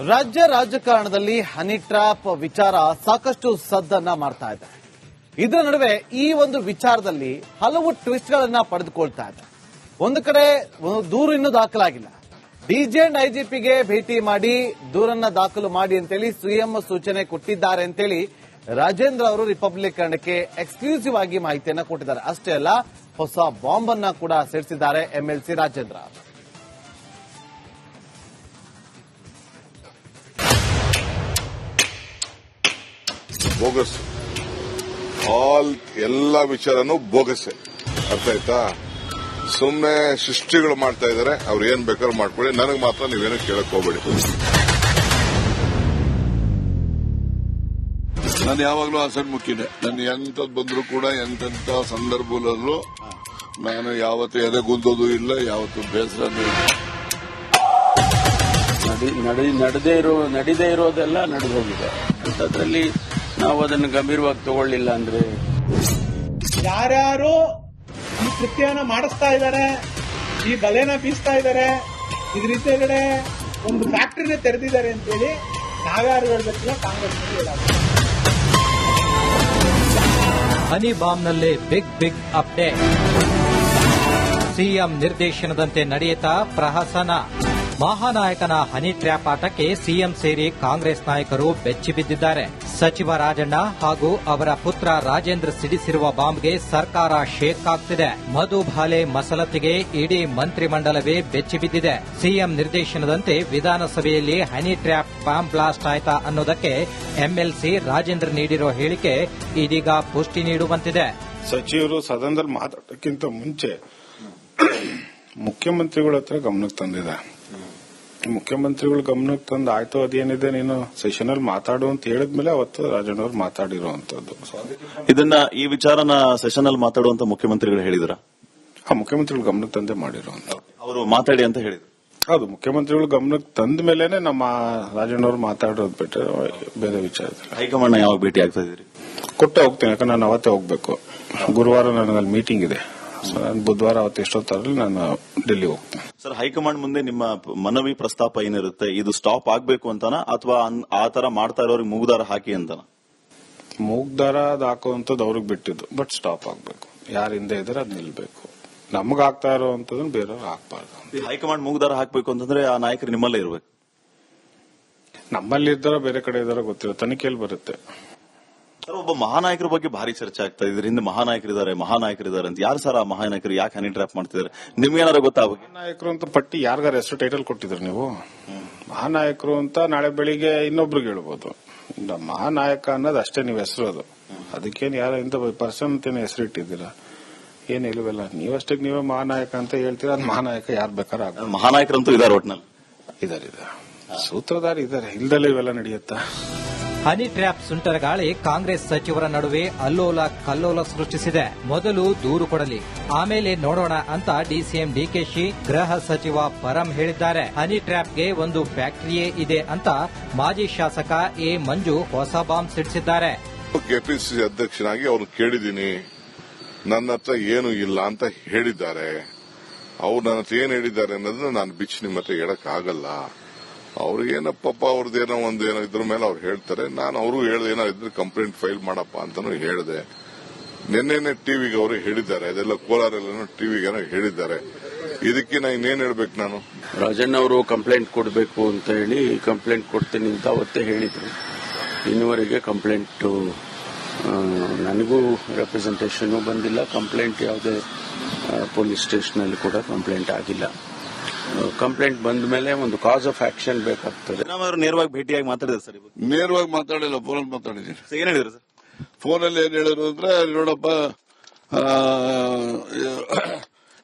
ರಾಜ್ಯ ರಾಜಕಾರಣದಲ್ಲಿ honey trap ವಿಚಾರ ಸಾಕಷ್ಟು ಸದ್ದನ್ನ ಮಾಡ್ತಾ ಇದೆ. ಇದರ ನಡುವೆ ಈ ಒಂದು ವಿಚಾರದಲ್ಲಿ ಹಲವು ಟ್ವಿಸ್ಟ್ಗಳನ್ನ ಪಡೆದುಕೊಳ್ತಾ ಇದೆ. ಒಂದು ಕಡೆ ದೂರು ಇನ್ನೂ ದಾಖಲಾಗಿಲ್ಲ. ಡಿಜಿ ಅಂಡ್ ಐಜಿಪಿಗೆ ಭೇಟಿ ಮಾಡಿ ದೂರನ್ನ ದಾಖಲು ಮಾಡಿ ಅಂತೇಳಿ ಸಿಎಂ ಸೂಚನೆ ಕೊಟ್ಟಿದ್ದಾರೆ ಅಂತೇಳಿ ರಾಜೇಂದ್ರ ಅವರು ರಿಪಬ್ಲಿಕ್ ಕನ್ನಡಕ್ಕೆ ಎಕ್ಸ್ಕ್ಲೂಸಿವ್ ಆಗಿ ಮಾಹಿತಿಯನ್ನ ಕೊಟ್ಟಿದ್ದಾರೆ. ಅಷ್ಟೇ ಅಲ್ಲ, ಹೊಸ ಬಾಂಬ್ ಅನ್ನ ಕೂಡ ಸಿಡಿಸಿದ್ದಾರೆ ಎಂಎಲ್ಸಿ ರಾಜೇಂದ್ರ. ಬೋಗಸ್ ಎಲ್ಲ ವಿಚಾರನೂ ಬೋಗಸ್. ಅರ್ಥ ಆಯ್ತಾ? ಸುಮ್ಮನೆ ಸೃಷ್ಟಿಗಳು ಮಾಡ್ತಾ ಇದಾರೆ. ಅವ್ರು ಏನ್ ಬೇಕಾದ್ರೂ ಮಾಡ್ಕೊಳ್ಳಿ, ನನಗೆ ಮಾತ್ರ ನೀವೇನು ಕೇಳಕ್ ಹೋಗ್ಬೇಡಿ. ನಾನು ಯಾವಾಗಲೂ ಹಸನ್ಮುಖಿನೇ. ನಾನು ಎಂತದ್ ಬಂದ್ರು ಕೂಡ ಎಂತೆಂತ ಸಂದರ್ಭದಲ್ಲೂ ನಾನು ಯಾವತ್ತೂ ಎದೆಗುಂದೋದು ಇಲ್ಲ, ಯಾವತ್ತೂ ಬೇಸರನೂ ಇಲ್ಲ. ನಡೀದೇ ಇರೋದೆಲ್ಲ ನಡೆದು ಹೋಗಿದೆ. ಅಂಥದ್ರಲ್ಲಿ ನಾವು ಅದನ್ನು ಗಂಭೀರವಾಗಿ ತಗೊಳ್ಳಿಲ್ಲ ಅಂದ್ರೆ ಯಾರ್ಯಾರು ಈ ಕೃತ್ಯನ ಮಾಡಿಸ್ತಾ ಇದ್ದಾರೆ, ಈ ಬಲೆನ ಬೀಸ್ತಾ ಇದ್ದಾರೆ, ಇದ್ರ ಹಿಂದೆಗಡೆ ಒಂದು ಫ್ಯಾಕ್ಟರಿನ ತೆರೆದಿದ್ದಾರೆ ಅಂತೇಳಿ ನಾವ್ಯಾರು ಹೇಳ್ಬೇಕಿಲ್ಲ, ಕಾಂಗ್ರೆಸ್ ಹೇಳೋದು. ಹನಿ ಬಾಂಬ್ನಲ್ಲಿ ಬಿಗ್ ಅಪ್ಡೇಟ್. ಸಿಎಂ ನಿರ್ದೇಶನದಂತೆ ನಡೆಯುತ್ತಾ ಪ್ರಹಸನ. ಮಹಾನಾಯಕನ ಹನಿ ಟ್ರ್ಯಾಪ್ ಆಟಕ್ಕೆ ಸಿಎಂ ಸೇರಿ ಕಾಂಗ್ರೆಸ್ ನಾಯಕರು ಬೆಚ್ಚಿ ಬಿದ್ದಿದ್ದಾರೆ. ಸಚಿವ ರಾಜಣ್ಣ ಹಾಗೂ ಅವರ ಪುತ್ರ ರಾಜೇಂದ್ರ ಸಿಡಿಸಿರುವ ಬಾಂಬ್ಗೆ ಸರ್ಕಾರ ಶೇಕ್ ಆಗ್ತಿದೆ. ಮಧು ಬಾಲೆ ಮಸಲತ್ತಿಗೆ ಇಡೀ ಮಂತ್ರಿಮಂಡಲವೇ ಬೆಚ್ಚಿ ಬಿದ್ದಿದೆ. ಸಿಎಂ ನಿರ್ದೇಶನದಂತೆ ವಿಧಾನಸಭೆಯಲ್ಲಿ ಹನಿ ಟ್ರ್ಯಾಪ್ ಬಾಂಬ್ ಬ್ಲಾಸ್ಟ್ ಆಯ್ತಾ ಅನ್ನೋದಕ್ಕೆ ಎಂಎಲ್ಸಿ ರಾಜೇಂದ್ರ ನೀಡಿರೋ ಹೇಳಿಕೆ ಇದೀಗ ಪುಷ್ಟಿ ನೀಡುವಂತಿದೆ. ಸಚಿವರು ಸದನದಲ್ಲಿ ಮಾತಾಡೋಕ್ಕಿಂತ ಮುಂಚೆ ಮುಖ್ಯಮಂತ್ರಿಗಳ ಹತ್ರ ಗಮನಕ್ಕೆ ತಂದಿದೆ. ಮುಖ್ಯಮಂತ್ರಿಗಳು ಗಮನಕ್ಕೆ ತಂದು ಆಯ್ತು, ಅದೇನಿದೆ ನೀನು ಸೆಷನ್ ಅಲ್ಲಿ ಮಾತಾಡು ಅಂತ ಹೇಳಿದ್ಮೇಲೆ ಅವತ್ತು ರಾಜಣ್ಣವ್ರು ಮಾತಾಡಿರುವಂತದ್ದು. ಇದನ್ನ ಈ ವಿಚಾರನ ಸೆಷನ್ ಅಲ್ಲಿ ಮಾತಾಡುವಂತ ಮುಖ್ಯಮಂತ್ರಿಗಳು ಹೇಳಿದ್ರ? ಮುಖ್ಯಮಂತ್ರಿಗಳು ಗಮನಕ್ಕೆ ತಂದೆ ಮಾಡಿರುವಂತ. ಅವರು ಮಾತಾಡಿ ಅಂತ ಹೇಳಿದ್ರು. ಹೌದು, ಮುಖ್ಯಮಂತ್ರಿಗಳು ಗಮನಕ್ಕೆ ತಂದ ಮೇಲೆನೆ ನಮ್ಮ ರಾಜಣ್ಣವ್ರು ಮಾತಾಡೋದು ಬಿಟ್ಟರೆ ಬೇರೆ ವಿಚಾರ. ಹೈಕಮಾಂಡ್ ಯಾವಾಗ ಭೇಟಿ ಆಗ್ತಾ ಇದ್ರಿ? ಕೊಟ್ಟೆ ಹೋಗ್ತೀನಿ, ಯಾಕಂದ್ರೆ ನಾನು ಅವತ್ತೇ ಹೋಗ್ಬೇಕು. ಗುರುವಾರ ನನಗಲ್ಲಿ ಮೀಟಿಂಗ್ ಇದೆ. ನಾನು ಬುಧವಾರ ಅವತ್ತು ಎಷ್ಟೊತ್ತಾರಲ್ಲಿ ನಾನು ಡೆಲ್ಲಿ ಹೋಗ್ತೇನೆ. ಸರ್, ಹೈಕಮಾಂಡ್ ಮುಂದೆ ನಿಮ್ಮ ಮನವಿ ಪ್ರಸ್ತಾಪ ಏನಿರುತ್ತೆ? ಇದು ಸ್ಟಾಪ್ ಆಗ್ಬೇಕು ಅಂತಾನ ಅಥವಾ ಆ ತರ ಮಾಡ್ತಾ ಇರೋರಿಗೆ ಮೂಗ್ದಾರ ಹಾಕಿ ಅಂತಾನ? ಮೂಗ್ದಾರ ಹಾಕುವಂಥದ್ದು ಅವ್ರಿಗೆ ಬಿಟ್ಟಿದ್ದು, ಬಟ್ ಸ್ಟಾಪ್ ಆಗ್ಬೇಕು. ಯಾರ ಹಿಂದೆ ಇದ್ರೆ ಅದ್ ನಿಲ್ಬೇಕು. ನಮಗ್ ಆಗ್ತಾ ಇರೋವಂಥದ್ದನ್ನ ಬೇರೆಯವ್ರು ಹಾಕ್ಬಾರ್ದು. ಹೈಕಮಾಂಡ್ ಮೂಗ್ದಾರ ಹಾಕ್ಬೇಕು ಅಂತಂದ್ರೆ ಆ ನಾಯಕರು ನಿಮ್ಮಲ್ಲೇ ಇರ್ಬೇಕು. ನಮ್ಮಲ್ಲಿ ಇದ್ದಾರ ಬೇರೆ ಕಡೆ ಇದ್ದಾರ ಗೊತ್ತಿಲ್ಲ, ತನಿಖೆಯಲ್ಲಿ ಬರುತ್ತೆ. ಸರ್, ಒಬ್ಬ ಮಹಾನಾಯಕರ ಬಗ್ಗೆ ಭಾರಿ ಚರ್ಚೆ ಆಗ್ತಾ ಇದೆ. ಹಿಂದೆ ಮಹಾನಾಯಕರಿದ್ದಾರೆ ಅಂತ. ಯಾರು ಸರ್ ಆ ಮಹಾನಾಯಕರು? ಯಾಕೆ ಹನಿ ಟ್ರ್ಯಾಪ್ ಮಾಡ್ತಿದ್ದಾರೆ? ನಿಮ್ಗೇನಾರು ಗೊತ್ತಾ? ಮಹಾನಾಯಕರು ಅಂತ ಪಟ್ಟಿ ಯಾರಿಗಾರ ಹೆಸರು ಟೈಟಲ್ ಕೊಟ್ಟಿದ್ರು ನೀವು? ಮಹಾನಾಯಕರು ಅಂತ ನಾಳೆ ಬೆಳಿಗ್ಗೆ ಇನ್ನೊಬ್ರಿಗೆ ಹೇಳ್ಬೋದು. ಮಹಾನಾಯಕ ಅನ್ನೋದು ಅಷ್ಟೇ ನೀವು ಹೆಸರು. ಅದಕ್ಕೇನು ಯಾರ ಇಂಥ ಪರ್ಸನ್ ಅಂತೇನು ಹೆಸರು ಇಟ್ಟಿದ್ದೀರಾ? ಏನ್ ಇಲ್ವಲ್ಲ, ನೀವಷ್ಟೇ ನೀವೇ ಮಹಾನಾಯಕ ಅಂತ ಹೇಳ್ತೀರಾ. ಅದು ಮಹಾನಾಯಕ ಯಾರು ಬೇಕಾದ್ರೆ ಆಗ. ಮಹಾನಾಯಕರಂತೂ ಇದಾರೆ, ಒಟ್ನಲ್ಲಿ ಇದಾರೆ, ಸೂತ್ರಧಾರಿ ಇದಾರೆ. ಇಲ್ದಲ್ಲೇ ಇವೆಲ್ಲ ನಡೆಯುತ್ತಾ? ಹನಿ ಟ್ರ್ಯಾಪ್ ಸುಂಟರಗಾಳಿ ಕಾಂಗ್ರೆಸ್ ಸಚಿವರ ನಡುವೆ ಅಲ್ಲೋಲ ಕಲ್ಲೋಲ ಸೃಷ್ಟಿಸಿದೆ. ಮೊದಲು ದೂರು ಕೊಡಲಿ, ಆಮೇಲೆ ನೋಡೋಣ ಅಂತ ಡಿಸಿಎಂ ಡಿಕೆಶಿ ಗೃಹ ಸಚಿವ ಪರಂ ಹೇಳಿದ್ದಾರೆ. ಹನಿ ಟ್ರ್ಯಾಪ್ಗೆ ಒಂದು ಫ್ಯಾಕ್ಟರಿಯೇ ಇದೆ ಅಂತ ಮಾಜಿ ಶಾಸಕ ಎ ಮಂಜು ಹೊಸ ಬಾಂಬ್ ಸಿಡಿಸಿದ್ದಾರೆ. ಕೆಪಿಸಿಸಿ ಅಧ್ಯಕ್ಷನಾಗಿ ಅವ್ರು ಕೇಳಿದ್ದೀನಿ, ನನ್ನ ಹತ್ರ ಏನು ಇಲ್ಲ ಅಂತ ಹೇಳಿದ್ದಾರೆ. ಅವ್ರು ನನ್ನ ಹತ್ರ ಏನ್ ಹೇಳಿದ್ದಾರೆ ಅನ್ನೋದನ್ನ ನಾನು ಬಿಚ್ಚಿ ನಿಮ್ಮ ಹತ್ರ ಹೇಳಕ್ ಆಗಲ್ಲ. ಅವ್ರಿಗೇನಪ್ಪ ಅವ್ರದ್ದೇನೋ ಒಂದೇನೋ ಇದ್ರ ಮೇಲೆ ಅವ್ರು ಹೇಳ್ತಾರೆ. ನಾನು ಅವರು ಹೇಳ್ದೆ, ಏನೋ ಇದ್ರೆ ಕಂಪ್ಲೇಂಟ್ ಫೈಲ್ ಮಾಡಪ್ಪ ಅಂತಾನು ಹೇಳಿದೆ. ನಿನ್ನೆನೆ ಟಿವಿಗೆ ಅವರು ಹೇಳಿದ್ದಾರೆ, ಅದೆಲ್ಲ ಕೋಲಾರಲ್ಲ ಟಿವಿಗೆ ಹೇಳಿದ್ದಾರೆ. ಇದಕ್ಕೆ ನಾ ಇನ್ನೇನ್ ಹೇಳ್ಬೇಕು? ನಾನು ರಾಜಣ್ಣ ಅವರು ಕಂಪ್ಲೇಂಟ್ ಕೊಡಬೇಕು ಅಂತ ಹೇಳಿ ಕಂಪ್ಲೇಂಟ್ ಕೊಡ್ತೀನಿ ಅಂತ ಅವತ್ತೇ ಹೇಳಿದ್ರು. ಇನ್ನುವರೆಗೆ ಕಂಪ್ಲೇಂಟ್ ನನಗೂ ರೆಪ್ರೆಸೆಂಟೇಷನ್ ಬಂದಿಲ್ಲ. ಕಂಪ್ಲೇಂಟ್ ಯಾವುದೇ ಪೊಲೀಸ್ ಸ್ಟೇಷನ್ ಅಲ್ಲಿ ಕೂಡ ಕಂಪ್ಲೇಂಟ್ ಆಗಿಲ್ಲ. ಕಂಪ್ಲೇಂಟ್ ಬಂದ ಮೇಲೆ ಒಂದು ಕಾಸ್ ಆಫ್ ಆಕ್ಷನ್ ಬೇಕಾಗ್ತದೆ. ನೇರವಾಗಿ ಭೇಟಿಯಾಗಿ ಮಾತಾಡಿದ್ರೆ ಸರ್? ನೇರವಾಗಿ ಮಾತಾಡಿಲ್ಲ, ಫೋನಲ್ಲಿ ಮಾತಾಡಿದ್ದೀನಿ. ಏನ್ ಹೇಳಿದ್ರು ಸರ್? ಫೋನಲ್ಲಿ ಏನ್ ಹೇಳಿದ್ರು ಅಂದ್ರೆ, ನೋಡಪ್ಪ,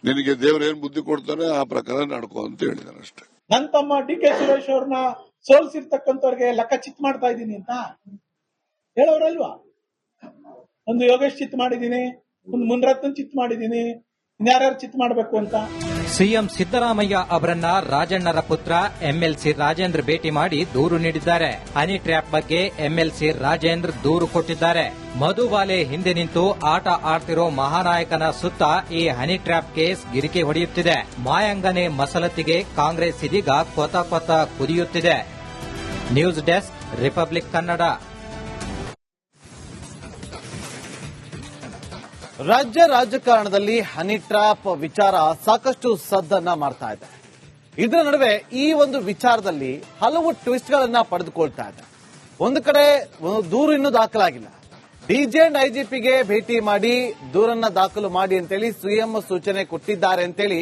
ನಿನಗೆ ದೇವ್ರ ಏನ್ ಬುದ್ಧಿ ಕೊಡ್ತಾನೆ ಆ ಪ್ರಕಾರ ನಡ್ಕೋ ಅಂತ ಹೇಳಿದಾರೆ ಅಷ್ಟೇ. ನನ್ನ ತಮ್ಮ ಡಿ ಕೆ ಸುರೇಶ್ ಅವ್ರನ್ನ ಸೋಲ್ಸಿರ್ತಕ್ಕಂಥವ್ರಿಗೆ ಲೆಕ್ಕ ಚಿತ್ ಮಾಡ್ತಾ ಇದ್ದೀನಿ ಅಂತ ಹೇಳೋರಲ್ವಾ? ಒಂದು ಯೋಗೇಶ್ ಚಿತ್ ಮಾಡಿದ್ದೀನಿ, ಒಂದು ಮುನ್ರತ್ನ ಚಿತ್ ಮಾಡಿದ್ದೀನಿ, ಇನ್ಯಾರ್ಯಾರು ಚಿತ್ ಮಾಡಬೇಕು ಅಂತ. ಸಿಎಂ ಸಿದ್ದರಾಮಯ್ಯ ಅವರನ್ನ ರಾಜಣ್ಣರ ಪುತ್ರ ಎಂಎಲ್ಸಿ ರಾಜೇಂದ್ರ ಭೇಟಿ ಮಾಡಿ ದೂರು ನೀಡಿದ್ದಾರೆ. ಹನಿ ಟ್ರ್ಯಾಪ್ ಬಗ್ಗೆ ಎಂಎಲ್ಸಿ ರಾಜೇಂದ್ರ ದೂರು ಕೊಟ್ಟಿದ್ದಾರೆ. ಮಧು ಬಾಲೆ ಹಿಂದೆ ನಿಂತು ಆಟ ಆಡ್ತಿರೋ ಮಹಾನಾಯಕನ ಸುತ್ತ ಈ ಹನಿ ಟ್ರ್ಯಾಪ್ ಕೇಸ್ ಗಿರಿಕಿ ಹೊಡೆಯುತ್ತಿದೆ. ಮಾಯಾಂಗನೆ ಮಸಲತ್ತಿಗೆ ಕಾಂಗ್ರೆಸ್ ಇದೀಗ ಕೊತ ಕೊತ ಕುದಿಯುತ್ತಿದೆ. News desk, Republic Kannada. ರಾಜ್ಯ ರಾಜಕಾರಣದಲ್ಲಿ ಹನಿ ಟ್ರ್ಯಾಪ್ ವಿಚಾರ ಸಾಕಷ್ಟು ಸದ್ದನ್ನ ಮಾಡ್ತಾ ಇದೆ. ಇದರ ನಡುವೆ ಈ ಒಂದು ವಿಚಾರದಲ್ಲಿ ಹಲವು ಟ್ವಿಸ್ಟ್ಗಳನ್ನ ಪಡೆದುಕೊಳ್ತಾ ಇದೆ. ಒಂದು ಕಡೆ ದೂರು ಇನ್ನೂ ದಾಖಲಾಗಿಲ್ಲ. ಡಿಜಿ ಅಂಡ್ ಐಜಿಪಿಗೆ ಭೇಟಿ ಮಾಡಿ ದೂರನ್ನ ದಾಖಲು ಮಾಡಿ ಅಂತೇಳಿ ಸಿಎಂ ಸೂಚನೆ ಕೊಟ್ಟಿದ್ದಾರೆ ಅಂತೇಳಿ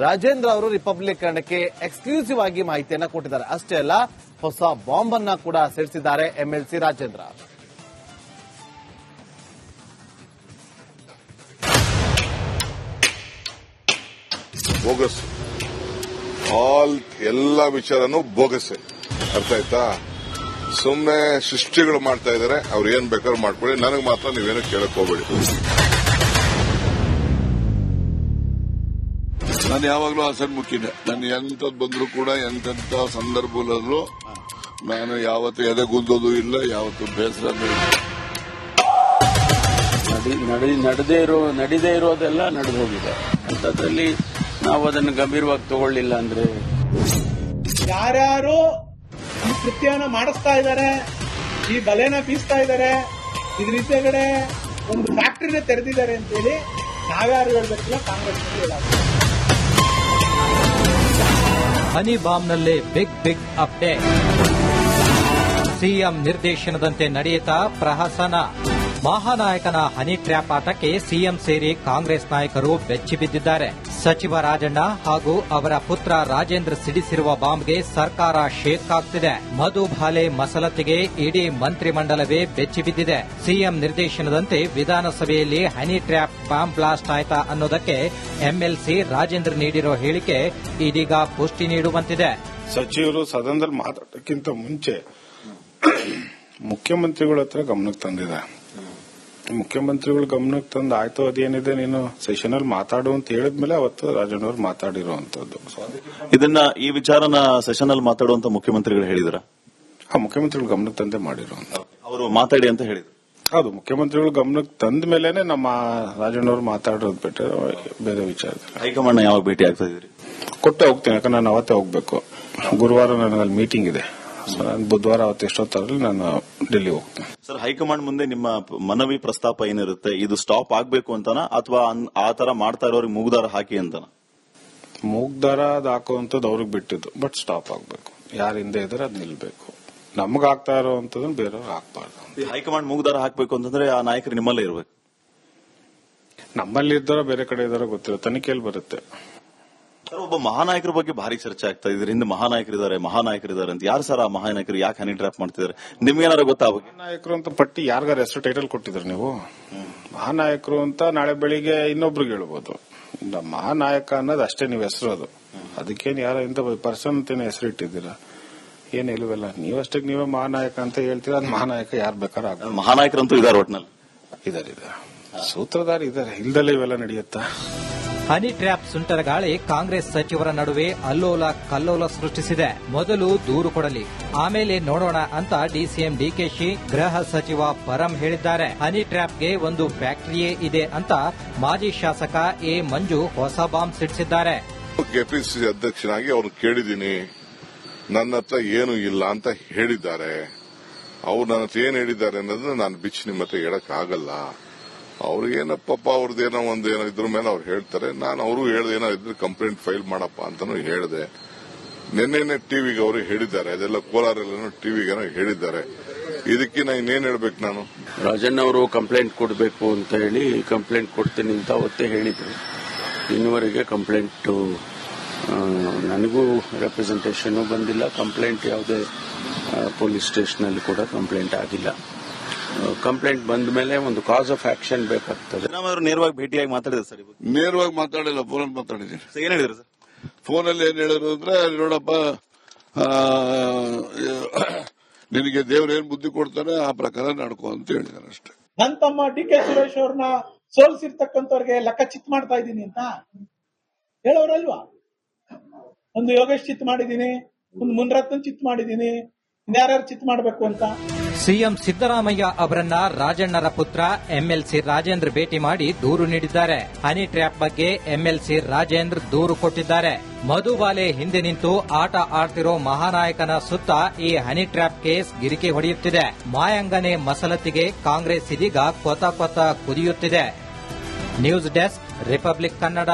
ರಾಜೇಂದ್ರ ಅವರು ರಿಪಬ್ಲಿಕ್ ಕನ್ನಡಕ್ಕೆ ಎಕ್ಸ್ಕ್ಲೂಸಿವ್ ಆಗಿ ಮಾಹಿತಿಯನ್ನ ಕೊಟ್ಟಿದ್ದಾರೆ. ಅಷ್ಟೇ ಅಲ್ಲ, ಹೊಸ ಬಾಂಬ್ ಅನ್ನ ಕೂಡ ಸಿಡಿಸಿದ್ದಾರೆ ಎಂಎಲ್ಸಿ ರಾಜೇಂದ್ರ. ಬೋಗಸ್ ಎಲ್ಲ ವಿಚಾರನೂ ಬೋಗಸ್ಸೆ. ಅರ್ಥ ಆಯ್ತಾ? ಸುಮ್ಮನೆ ಸೃಷ್ಟಿಗಳು ಮಾಡ್ತಾ ಇದಾರೆ. ಅವ್ರು ಏನ್ ಬೇಕಾದ್ರೂ ಮಾಡ್ಕೊಳ್ಳಿ, ನನಗೆ ಮಾತ್ರ ನೀವೇನು ಕೇಳಕ್ ಹೋಗ್ಬೇಡಿ. ನಾನು ಯಾವಾಗಲೂ ಹಸನ್ಮುಖಿನೇ. ನಾನು ಎಂಥದ್ದು ಬಂದರೂ ಕೂಡ ಎಂತೆಂಥ ಸಂದರ್ಭದಲ್ಲೂ ನಾನು ಯಾವತ್ತೂ ಎದೆಗುಂದೋದು ಇಲ್ಲ, ಯಾವತ್ತೂ ಬೇಸರನೂ ಇಲ್ಲ. ನಡೀದೇ ಇರೋದೆಲ್ಲ ನಡೆದು ಹೋಗಿದೆ. ಅಂಥದ್ರಲ್ಲಿ ನಾವು ಅದನ್ನು ಗಂಭೀರವಾಗಿ ತಗೊಳ್ಳಿಲ್ಲ ಅಂದ್ರೆ ಯಾರ್ಯಾರು ಈ ಕೃತ್ಯನ ಮಾಡಿಸ್ತಾ ಇದ್ದಾರೆ, ಈ ಬಲೆನ ಬೀಸ್ತಾ ಇದ್ದಾರೆ, ಇದ್ರ ಹಿಂದೆಗಡೆ ಒಂದು ಫ್ಯಾಕ್ಟರಿನ ತೆರೆದಿದ್ದಾರೆ ಅಂತೇಳಿ ನಾವ್ಯಾರು ಹೇಳ್ಬೇಕಿಲ್ಲ, ಕಾಂಗ್ರೆಸ್ ಹೇಳೋದು. ಹನಿ ಬಾಂಬ್ನಲ್ಲೇ ಬಿಗ್ ಅಪ್ಡೇಟ್. ಸಿಎಂ ನಿರ್ದೇಶನದಂತೆ ನಡೆಯುತ್ತಾ ಪ್ರಹಸನ. ಮಹಾನಾಯಕನ ಹನಿ ಟ್ರ್ಯಾಪ್ ಆಟಕ್ಕೆ ಸಿಎಂ ಸೇರಿ ಕಾಂಗ್ರೆಸ್ ನಾಯಕರು ಬೆಚ್ಚಿ ಬಿದ್ದಿದ್ದಾರೆ. ಸಚಿವ ರಾಜಣ್ಣ ಹಾಗೂ ಅವರ ಪುತ್ರ ರಾಜೇಂದ್ರ ಸಿಡಿಸಿರುವ ಬಾಂಬ್ಗೆ ಸರ್ಕಾರ ಶೇಕ್ ಆಗ್ತಿದೆ. ಮಧು ಭಾಲೆ ಮಸಲತ್ತಿಗೆ ಇಡೀ ಮಂತ್ರಿಮಂಡಲವೇ ಬೆಚ್ಚಿ ಬಿದ್ದಿದೆ. ಸಿಎಂ ನಿರ್ದೇಶನದಂತೆ ವಿಧಾನಸಭೆಯಲ್ಲಿ ಹನಿ ಟ್ರ್ಯಾಪ್ ಬಾಂಬ್ ಬ್ಲಾಸ್ಟ್ ಆಯ್ತಾ ಅನ್ನೋದಕ್ಕೆ ಎಂಎಲ್ಸಿ ರಾಜೇಂದ್ರ ನೀಡಿರೋ ಹೇಳಿಕೆ ಇದೀಗ ಪುಷ್ಟಿ ನೀಡುವಂತಿದೆ. ಸಚಿವರು ಸದನದಲ್ಲಿ ಮಾತಾಡೋಕ್ಕಿಂತ ಮುಂಚೆ ಮುಖ್ಯಮಂತ್ರಿಗಳ ಹತ್ರ ಗಮನಕ್ಕೆ ತಂದಿದೆ. ಮುಖ್ಯಮಂತ್ರಿಗಳು ಗಮನಕ್ಕೆ ತಂದು ಆಯ್ತು, ಅದೇನಿದೆ ನೀನು ಸೆಷನ್ ಅಲ್ಲಿ ಮಾತಾಡು ಅಂತ ಹೇಳಿದ್ಮೇಲೆ ಅವತ್ತು ರಾಜಣ್ಣವ್ರು ಮಾತಾಡಿರುವಂತದ್ದು. ಇದನ್ನ ಈ ವಿಚಾರನ ಸೆಷನ್ ಅಲ್ಲಿ ಮಾತಾಡುವಂತ ಮುಖ್ಯಮಂತ್ರಿಗಳು ಹೇಳಿದ್ರ? ಮುಖ್ಯಮಂತ್ರಿಗಳು ಗಮನಕ್ಕೆ ತಂದೆ ಮಾಡಿರುವಂತ. ಅವರು ಮಾತಾಡಿ ಅಂತ ಹೇಳಿದ್ರು. ಹೌದು, ಮುಖ್ಯಮಂತ್ರಿಗಳು ಗಮನಕ್ಕೆ ತಂದ ಮೇಲೆನೆ ನಮ್ಮ ರಾಜಣ್ಣವ್ರು ಮಾತಾಡೋದು ಬಿಟ್ಟರೆ ಬೇರೆ ವಿಚಾರ. ಹೈಕಮಾಂಡ್ ಯಾವಾಗ ಭೇಟಿ ಆಗ್ತಾ ಇದ್ರಿ? ಕೊಟ್ಟೆ ಹೋಗ್ತೀನಿ, ಯಾಕಂದ್ರೆ ನಾನು ಅವತ್ತೇ ಹೋಗ್ಬೇಕು. ಗುರುವಾರ ನನಗಲ್ಲಿ ಮೀಟಿಂಗ್ ಇದೆ. ನಾನು ಬುಧವಾರ ಅವತ್ತು ಎಷ್ಟೊತ್ತಾಗಲಿ ನಾನು ಡೆಲ್ಲಿ ಹೋಗ್ತೇನೆ. ಸರ್, ಹೈಕಮಾಂಡ್ ಮುಂದೆ ನಿಮ್ಮ ಮನವಿ ಪ್ರಸ್ತಾಪ ಏನಿರುತ್ತೆ? ಇದು ಸ್ಟಾಪ್ ಆಗ್ಬೇಕು ಅಂತನಾ ಅಥವಾ ಆ ತರ ಮಾಡ್ತಾ ಇರೋರಿಗೆ ಮೂಗ್ದಾರ ಹಾಕಿ ಅಂತನಾ? ಮೂಗ್ದಾರ ಹಾಕುವಂಥದ್ದು ಅವ್ರಿಗೆ ಬಿಟ್ಟಿದ್ದು, ಬಟ್ ಸ್ಟಾಪ್ ಆಗ್ಬೇಕು. ಯಾರ ಹಿಂದೆ ಇದ್ರೆ ಅದ್ ನಿಲ್ಬೇಕು. ನಮ್ಗೆ ಆಗ್ತಾ ಇರೋವಂಥದ್ದನ್ನ ಬೇರೆಯವ್ರಿಗೆ ಹಾಕ್ಬಾರ್ದು. ಹೈಕಮಾಂಡ್ ಮೂಗ್ದಾರ ಹಾಕ್ಬೇಕು ಅಂತಂದ್ರೆ ಆ ನಾಯಕರು ನಿಮ್ಮಲ್ಲೇ ಇರ್ಬೇಕು. ನಮ್ಮಲ್ಲಿ ಇದ್ದಾರೋ ಬೇರೆ ಕಡೆ ಇದ್ದಾರೋ ಗೊತ್ತಿಲ್ಲ, ತನಿಖೆಯಲ್ಲಿ ಬರುತ್ತೆ. ಸರ್, ಒಬ್ಬ ಮಹಾನಾಯಕರ ಬಗ್ಗೆ ಭಾರಿ ಚರ್ಚೆ ಆಗ್ತಾ ಇದೆ. ಇದರಿಂದ ಮಹಾನಾಯಕರಿದ್ದಾರೆ ಅಂತ. ಯಾರು ಸರ್ ಆ ಮಹಾನಾಯಕರು? ಯಾಕೆ ಹನಿ ಟ್ರ್ಯಾಪ್ ಮಾಡ್ತಿದ್ದಾರೆ? ನಿಮ್ಗೇನಾರು ಗೊತ್ತಾ? ಮಹಾನಾಯಕರು ಅಂತ ಪಟ್ಟಿ ಯಾರಿಗಾರ ಹೆಸರು ಟೈಟಲ್ ಕೊಟ್ಟಿದ್ರು ನೀವು? ಮಹಾನಾಯಕರು ಅಂತ ನಾಳೆ ಬೆಳಿಗ್ಗೆ ಇನ್ನೊಬ್ರಿಗೆ ಹೇಳ್ಬೋದು. ಮಹಾನಾಯಕ ಅನ್ನೋದು ಅಷ್ಟೇ ನೀವು ಹೆಸರು. ಅದು ಅದಕ್ಕೇನು ಯಾರ ಇಂತ ಪರ್ಸನ್ ಅಂತೇನೆ ಹೆಸರು ಇಟ್ಟಿದ್ದೀರಾ? ಏನ್ ಇಲ್ವಲ್ಲ, ನೀವಷ್ಟಕ್ಕೆ ನೀವೇ ಮಹಾನಾಯಕ ಅಂತ ಹೇಳ್ತೀರಾ. ಅದು ಮಹಾನಾಯಕ ಯಾರು ಬೇಕಾದ್ರೆ ಆಗ. ಮಹಾನಾಯಕರಂತೂ ಇದಾರೆ, ಒಟ್ನಲ್ಲಿ ಇದಾರೆ, ಸೂತ್ರಧಾರಿ ಇದಾರೆ. ಇಲ್ದಲ್ಲೇ ಇವೆಲ್ಲ ನಡೆಯುತ್ತಾ? ಹನಿ ಟ್ರ್ಯಾಪ್ ಸುಂಟರ ಗಾಳಿ ಕಾಂಗ್ರೆಸ್ ಸಚಿವರ ನಡುವೆ ಅಲ್ಲೋಲ ಕಲ್ಲೋಲ ಸೃಷ್ಟಿಸಿದೆ. ಮೊದಲು ದೂರು ಕೊಡಲಿ, ಆಮೇಲೆ ನೋಡೋಣ ಅಂತ ಡಿಸಿಎಂ ಡಿಕೆಶಿ ಗೃಹ ಸಚಿವ ಪರಂ ಹೇಳಿದ್ದಾರೆ. ಹನಿ ಟ್ರ್ಯಾಪ್ಗೆ ಒಂದು ಫ್ಯಾಕ್ಟರಿಯೇ ಇದೆ ಅಂತ ಮಾಜಿ ಶಾಸಕ ಎ ಮಂಜು ಹೊಸ ಬಾಂಬ್ ಸಿಡಿಸಿದ್ದಾರೆ. ಕೆಪಿಸಿಸಿ ಅಧ್ಯಕ್ಷನಾಗಿ ಅವ್ರು ಕೇಳಿದ್ದೀನಿ, ನನ್ನ ಹತ್ರ ಏನು ಇಲ್ಲ ಅಂತ ಹೇಳಿದ್ದಾರೆ. ಅವ್ರು ನನ್ನ ಹತ್ರ ಏನ್ ಹೇಳಿದ್ದಾರೆ ಅನ್ನೋದನ್ನ ನಾನು ಬಿಚ್ಚಿ ನಿಮ್ಮ ಹತ್ರ ಹೇಳಕ್ ಆಗಲ್ಲ. ಅವ್ರಿಗೇನಪ್ಪ ಅವ್ರದ್ದೇನೋ ಒಂದೇನೋ ಇದ್ರ ಮೇಲೆ ಅವ್ರು ಹೇಳ್ತಾರೆ. ನಾನು ಅವರು ಹೇಳ್ದೆ, ಏನೋ ಇದ್ರೆ ಕಂಪ್ಲೇಂಟ್ ಫೈಲ್ ಮಾಡಪ್ಪ ಅಂತಾನು ಹೇಳಿದೆ. ನಿನ್ನೆನೆ ಟಿವಿಗೆ ಅವರು ಹೇಳಿದ್ದಾರೆ, ಅದೆಲ್ಲ ಕೋಲಾರಲ್ಲೇನೋ ಟಿವಿಗೇನೋ ಹೇಳಿದ್ದಾರೆ. ಇದಕ್ಕಿನ್ನ ಇನ್ನೇನ್ ಹೇಳ್ಬೇಕು ನಾನು? ರಾಜಣ್ಣ ಅವರು ಕಂಪ್ಲೇಂಟ್ ಕೊಡಬೇಕು ಅಂತ ಹೇಳಿ ಕಂಪ್ಲೇಂಟ್ ಕೊಡ್ತೀನಿ ಅಂತ ಅವತ್ತೇ ಹೇಳಿದ್ರು. ಇನ್ನುವರೆಗೆ ಕಂಪ್ಲೇಂಟ್ ನನಗೂ ರೆಪ್ರೆಸೆಂಟೇಷನ್ ಬಂದಿಲ್ಲ. ಕಂಪ್ಲೇಂಟ್ ಯಾವುದೇ ಪೊಲೀಸ್ ಸ್ಟೇಷನ್ ಅಲ್ಲಿ ಕೂಡ ಕಂಪ್ಲೇಂಟ್ ಆಗಿಲ್ಲ. ಕಂಪ್ಲೇಂಟ್ ಬಂದ ಮೇಲೆ ಒಂದು ಕಾಸ್ ಆಫ್ ಆಕ್ಷನ್ ಬೇಕಾಗ್ತದೆ. ನೇರವಾಗಿ ಭೇಟಿಯಾಗಿ ಮಾತಾಡಿದ್ರೆ ಸರ್? ನೇರವಾಗಿ ಮಾತಾಡಿಲ್ಲ, ಫೋನಲ್ಲಿ ಮಾತಾಡಿದ್ದೀನಿ. ಏನ್ ಹೇಳಿದ್ರು ಸರ್? ಫೋನಲ್ಲಿ ಏನ್ ಹೇಳಿದ್ರು ಅಂದ್ರೆ, ನೋಡಪ್ಪ, ನಿನಗೆ ದೇವ್ರೇನ್ ಬುದ್ಧಿ ಕೊಡ್ತಾನೆ ಆ ಪ್ರಕಾರ ನಡ್ಕೊ ಅಂತ ಹೇಳಿದಾರೆ ಅಷ್ಟೇ. ನನ್ನ ತಮ್ಮ ಡಿ.ಕೆ. ಸುರೇಶ್ ಅವ್ರನ್ನ ಸೋಲ್ಸಿರ್ತಕ್ಕಂಥವ್ರಿಗೆ ಲೆಕ್ಕ ಚಿತ್ ಮಾಡ್ತಾ ಇದ್ದೀನಿ ಅಂತ ಹೇಳೋರಲ್ವಾ? ಒಂದು ಯೋಗೇಶ್ ಚಿತ್ ಮಾಡಿದ್ದೀನಿ, ಒಂದು ಮುನ್ರತ್ನ ಚಿತ್ ಮಾಡಿದ್ದೀನಿ, ಇನ್ಯಾರ್ಯಾರು ಚಿತ್ ಮಾಡಬೇಕು ಅಂತ. ಸಿಎಂ ಸಿದ್ದರಾಮಯ್ಯ ಅವರನ್ನ ರಾಜಣ್ಣರ ಪುತ್ರ ಎಂಎಲ್ಸಿ ರಾಜೇಂದ್ರ ಭೇಟಿ ಮಾಡಿ ದೂರು ನೀಡಿದ್ದಾರೆ. ಹನಿ ಟ್ರ್ಯಾಪ್ ಬಗ್ಗೆ ಎಂಎಲ್ಸಿ ರಾಜೇಂದ್ರ ದೂರು ಕೊಟ್ಟಿದ್ದಾರೆ. ಮಧುಬಾಲೆ ಹಿಂದೆ ನಿಂತು ಆಟ ಆಡ್ತಿರೋ ಮಹಾನಾಯಕನ ಸುತ್ತ ಈ ಹನಿ ಟ್ರ್ಯಾಪ್ ಕೇಸ್ ಗಿರಿಕಿ ಹೊಡೆಯುತ್ತಿದೆ. ಮಾಯಾಂಗನೆ ಮಸಲತ್ತಿಗೆ ಕಾಂಗ್ರೆಸ್ ಇದೀಗ ಕೊತ ಕೊತ ಕುದಿಯುತ್ತಿದೆ. News desk, Republic Kannada.